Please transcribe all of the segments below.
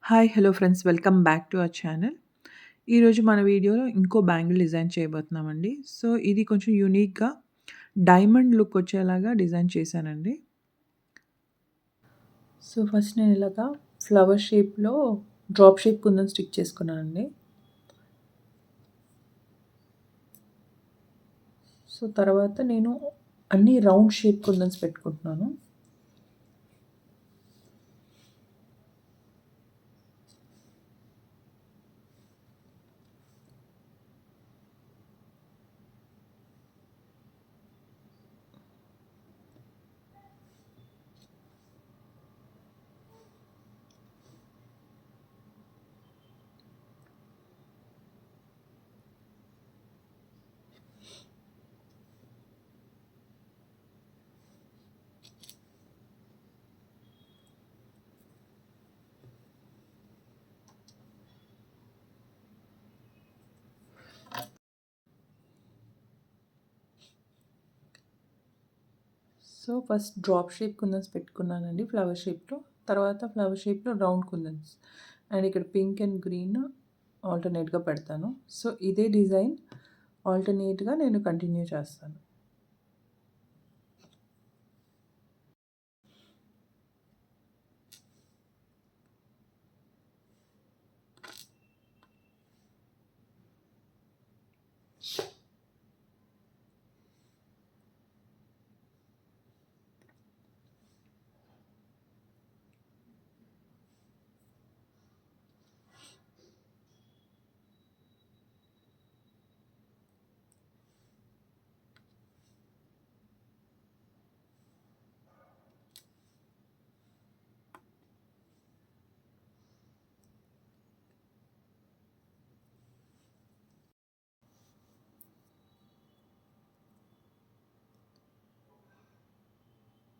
Hi! Hello friends. Welcome back to our channel. ఈరోజు మన వీడియోలో ఇంకో బ్యాంగిల్ డిజైన్ చేయబోతున్నామండి. సో, ఇది కొంచెం యూనిక్‌గా డైమండ్ లుక్ వచ్చేలాగా డిజైన్ చేశానండి. సో, ఫస్ట్ నేను ఇలాగా ఫ్లవర్ షేప్‌లో డ్రాప్ షేప్ కుందన్ స్టిక్ చేసుకున్నానండి. సో, తర్వాత నేను అన్ని రౌండ్ షేప్ కుందన్స్ పెట్టుకుంటున్నాను. సో, ఫస్ట్ డ్రాప్ షేప్ కుందన్స్ పెట్టుకున్నానండి ఫ్లవర్ షేప్‌లో. తర్వాత ఫ్లవర్ షేప్‌లో రౌండ్ కుందన్స్. అండ్ ఇక్కడ పింక్ అండ్ గ్రీన్ ఆల్టర్‌నేట్‌గా పెడతాను. సో, ఇదే డిజైన్ ఆల్టర్‌నేట్‌గా నేను కంటిన్యూ చేస్తాను.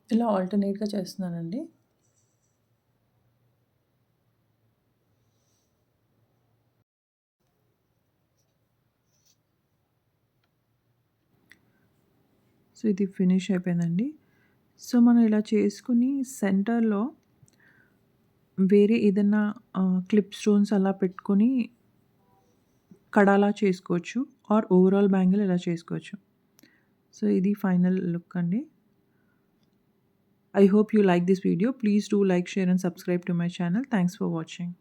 ఇలా ఆల్టర్‌నేట్‌గా చేస్తున్నానండి. సో, ఇది ఫినిష్ అయిపోయిందండి. సో, మనం ఇలా చేసుకొని సెంటర్‌లో వేరే ఏదన్నా క్లిప్ స్టోన్స్ అలా పెట్టుకొని కడాలా చేసుకోవచ్చు. ఆర్ ఓవరాల్ బ్యాంగిల్ ఇలా చేసుకోవచ్చు. సో, ఇది ఫైనల్ లుక్ అండి. I hope you like this video. Please do like, share and subscribe to my channel. Thanks for watching.